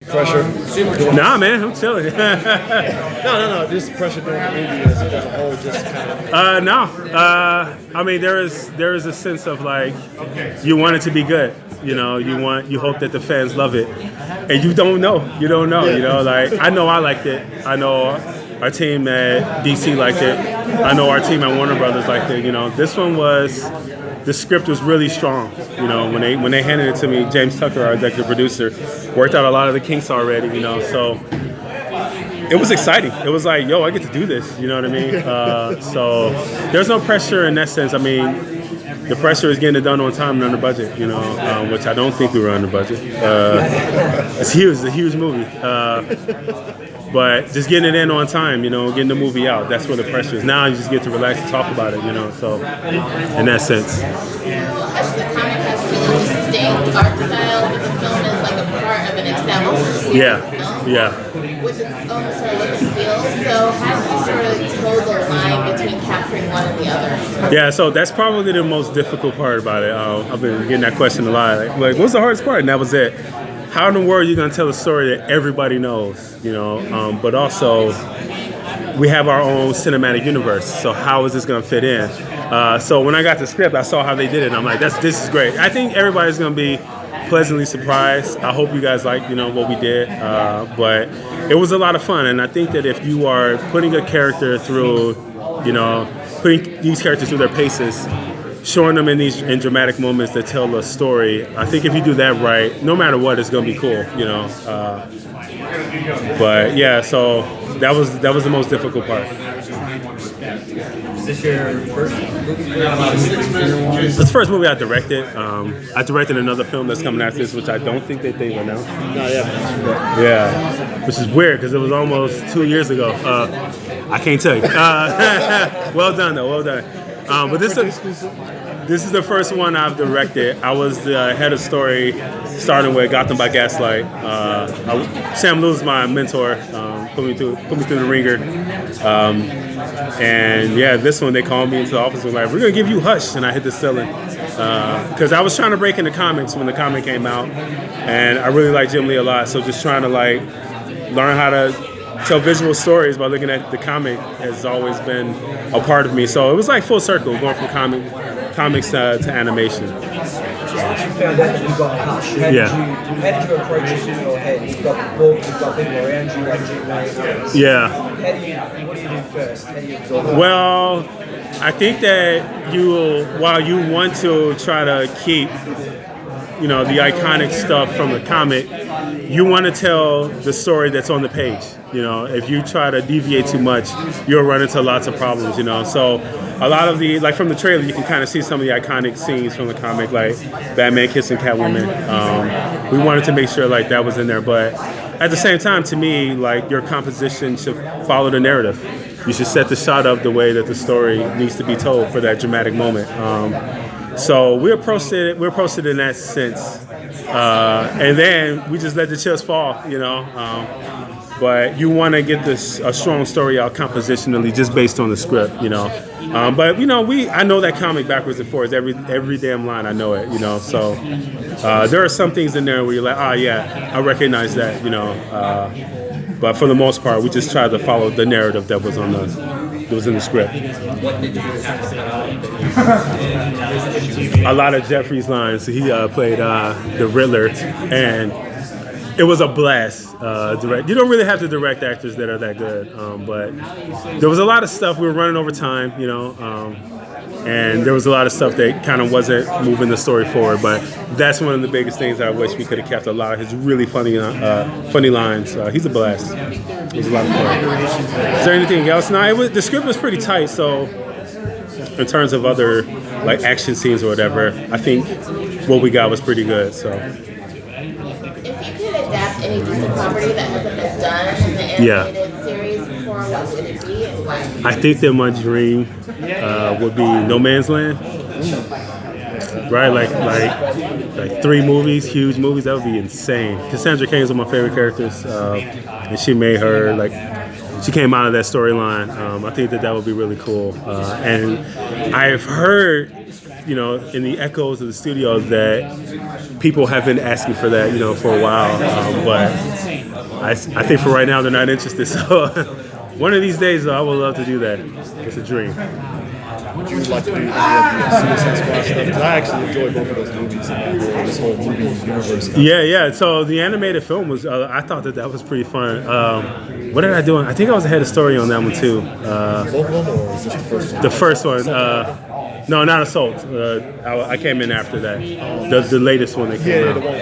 Pressure. Nah, man, I'm chilling. No. Just pressure during the movie as a whole. Just kind of. No. I mean, there is a sense of like you want it to be good. You know, you hope that the fans love it, and you don't know. You don't know. You know, like I know I liked it. I know our team at DC liked it. I know our team at Warner Brothers liked it. You know, this one was. The script was really strong. You know, when they handed it to me, James Tucker, our executive producer, worked out a lot of the kinks already. You know, so it was exciting. It was like, yo, I get to do this. You know what I mean? So there's no pressure in that sense. I mean, the pressure is getting it done on time and under budget. You know, which I don't think we were under budget. It's huge. It's a huge movie. But just getting it in on time, you know, getting the movie out, that's where the pressure is. Now you just get to relax and talk about it, you know, so in that sense. The comic has really distinct art style, but the film is like a part of an established film. With its own sort of look and feel. So how do you sort of toe the line between capturing one and the other? Yeah, so that's probably the most difficult part about it. I've been getting that question a lot. Like, what's the hardest part? And that was it. How in the world are you going to tell a story that everybody knows, you know? But also, we have our own cinematic universe. So how is this going to fit in? So when I got the script, I saw how they did it. And I'm like, this is great. I think everybody's going to be pleasantly surprised. I hope you guys like, you know, what we did. But it was a lot of fun. And I think that if you are putting a character through, you know, putting these characters through their paces, showing them in dramatic moments that tell a story. I think if you do that right, no matter what, it's gonna be cool, you know. But yeah, so that was the most difficult part. Is this your first movie? It's the first movie I directed. I directed another film that's coming after this, which I don't think that they've announced. No, yeah. Yeah, which is weird because it was almost 2 years ago. I can't tell you. Well done, though. Well done. But this is the first one I've directed. I was the head of story, starting with Gotham by Gaslight. Sam Liu's my mentor, put me through the ringer. And yeah, this one they called me into the office and were like, "We're gonna give you Hush," and I hit the ceiling because I was trying to break into comics when the comic came out, and I really like Jim Lee a lot. So just trying to like learn how to tell visual stories by looking at the comic has always been a part of me. So it was like full circle, going from comics to animation. Once you found out that you got Hush, how did you approach it in your head? You've got the book, you've got people around you like Jim Lee and others. Yeah. What do you do first? How do you absorb it? Well, I think that while you want to try to keep, you know, the iconic stuff from the comic, you want to tell the story that's on the page. You know, if you try to deviate too much, you'll run into lots of problems, you know. So a lot of the, like from the trailer, you can kind of see some of the iconic scenes from the comic, like Batman kissing Catwoman. We wanted to make sure like that was in there. But at the same time, to me, like your composition should follow the narrative. You should set the shot up the way that the story needs to be told for that dramatic moment. So we approached it in that sense. And then we just let the chips fall, you know. But you want to get a strong story out compositionally just based on the script, you know. But you know, I know that comic backwards and forwards. Every damn line, I know it, you know. So there are some things in there where you're like, yeah, I recognize that, you know. But for the most part, we just tried to follow the narrative that was in the script. What did you have to cut out? A lot of Jeffrey's lines. He played the Riddler, and it was a blast. Direct. You don't really have to direct actors that are that good, but there was a lot of stuff. We were running over time, you know, and there was a lot of stuff that kind of wasn't moving the story forward. But that's one of the biggest things I wish we could have kept. A lot of his really funny lines. He's a blast. It was a lot of fun. Is there anything else? No, the script was pretty tight. So in terms of other like action scenes or whatever, I think what we got was pretty good. So. Adapt any DC property that hasn't been done in the animated series before, what would it be and why? I think that my dream would be No Man's Land. Right, like 3 movies, huge movies. That would be insane. Cassandra Cain is one of my favorite characters, and she made her she came out of that storyline. I think that would be really cool. And I've heard, you know, in the echoes of the studio that people have been asking for that, you know, for a while. But I think for right now they're not interested. So one of these days, though, I would love to do that. It's a dream. Would you like to do any of the Suicide Squad stuff? Because I actually enjoyed both of those movies and this whole movie universe. Yeah. So the animated film was, I thought that was pretty fun. What did I do? I think I was ahead of story on that one too. Both of them, or was this the first one? The first one. No, not Assault. I came in after that. The latest one that came out. The one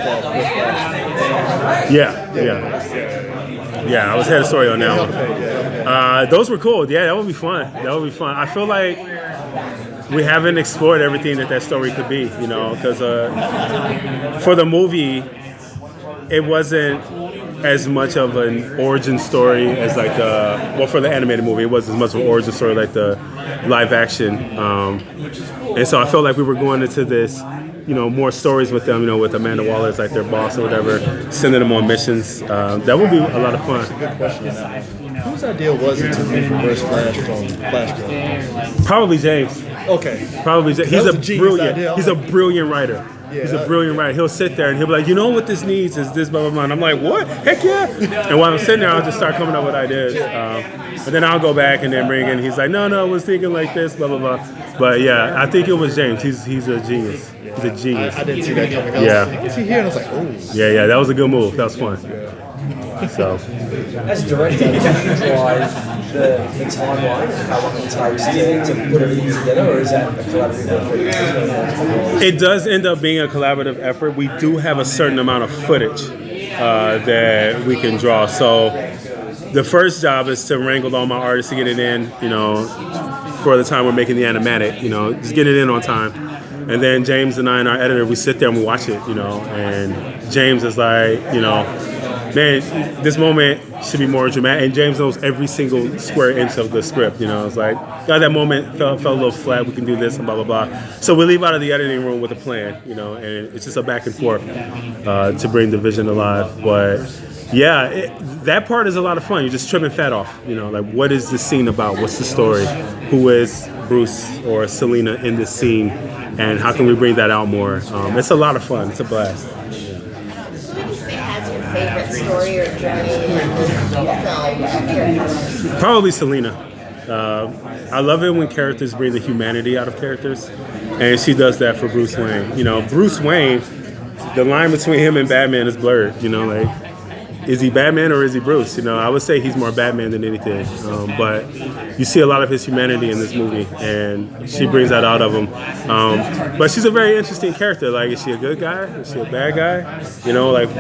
Yeah, I was ahead of story on that one. Those were cool. Yeah, that would be fun. I feel like we haven't explored everything that story could be, because for the movie, it wasn't as much of an origin story as for the animated movie, it wasn't as much of an origin story like the live action. And so I felt like we were going into this, more stories with them, with Amanda Waller as like their boss or whatever, sending them on missions. That would be a lot of fun. That's a good question. Whose idea was it to reverse Flash from Flashpoint? Probably James. Okay. Probably James. He's a brilliant writer. Yeah, he's a brilliant writer. He'll sit there and he'll be like, what this needs is this, blah, blah, blah. And I'm like, what? Heck yeah. And while I'm sitting there, I'll just start coming up with ideas. But then I'll go back and then bring in, he's like, no, I was thinking like this, blah, blah, blah. But yeah, I think it was James. He's a genius. He's a genius. I didn't see that coming. I was like, is he here? And I was like, oh. Yeah, that was a good move. That was fun. So, as a director, do you drive the timeline of how long it takes to put everything together, or is that a collaborative effort? It does end up being a collaborative effort. We do have a certain amount of footage that we can draw. So the first job is to wrangle all my artists to get it in, for the time we're making the animatic, just get it in on time. And then James and I and our editor, we sit there and we watch it, and James is like, man, this moment should be more dramatic. And James knows every single square inch of the script. It's like, God, that moment felt a little flat. We can do this and blah, blah, blah. So we leave out of the editing room with a plan, and it's just a back and forth to bring the vision alive. But yeah, that part is a lot of fun. You're just trimming fat off. Like, what is the scene about? What's the story? Who is Bruce or Selena in this scene? And how can we bring that out more? It's a lot of fun. It's a blast. Favorite story or journey in this film? Probably Selena. I love it when characters bring the humanity out of characters, and she does that for Bruce Wayne. Bruce Wayne, the line between him and Batman is blurred. Is he Batman or is he Bruce? I would say he's more Batman than anything. But you see a lot of his humanity in this movie, and she brings that out of him. But she's a very interesting character. Like, is she a good guy? Is she a bad guy?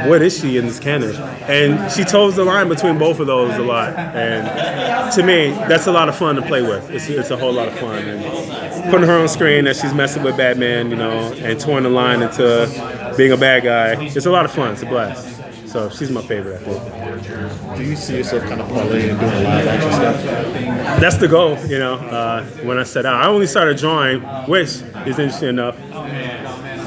What is she in this canon? And she toes the line between both of those a lot. And to me, that's a lot of fun to play with. It's a whole lot of fun. And putting her on screen that she's messing with Batman, and touring the line into being a bad guy, it's a lot of fun. It's a blast. So she's my favorite, I think. Do you see yourself kind of parlaying and doing live action stuff? That's the goal, when I set out. I only started drawing, which is interesting enough.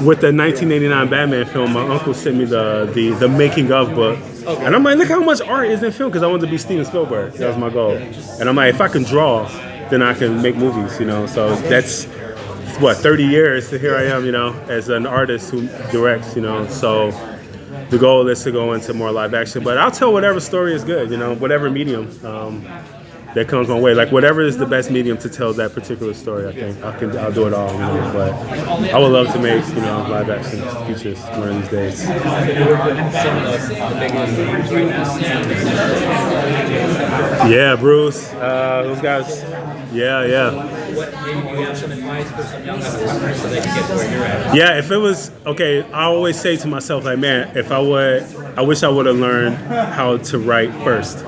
With the 1989 Batman film, my uncle sent me the making of book. Okay. And I'm like, look how much art is in film, because I wanted to be Steven Spielberg. That was my goal. And I'm like, if I can draw, then I can make movies, So that's, 30 years, so here I am, as an artist who directs, So the goal is to go into more live action, but I'll tell whatever story is good, whatever medium that comes my way. Like, whatever is the best medium to tell that particular story, I think I'll do it all. But I would love to make live action features one of these days. Yeah, Bruce, those guys. Yeah. Yeah, if it was okay, I always say to myself, like, man, I wish I would have learned how to write first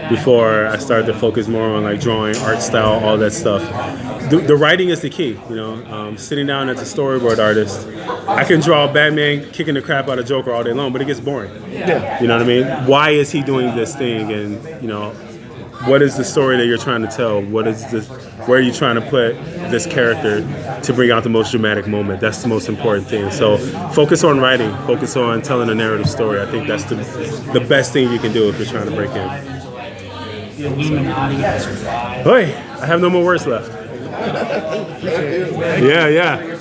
before I started to focus more on like drawing, art style, all that stuff. The writing is the key, sitting down as a storyboard artist. I can draw Batman kicking the crap out of Joker all day long, but it gets boring. Yeah. You know what I mean? Why is he doing this thing? And, what is the story that you're trying to tell? Where are you trying to put this character to bring out the most dramatic moment? That's the most important thing. So focus on writing, focus on telling a narrative story. I think that's the best thing you can do if you're trying to break in. Boy, I have no more words left. Yeah.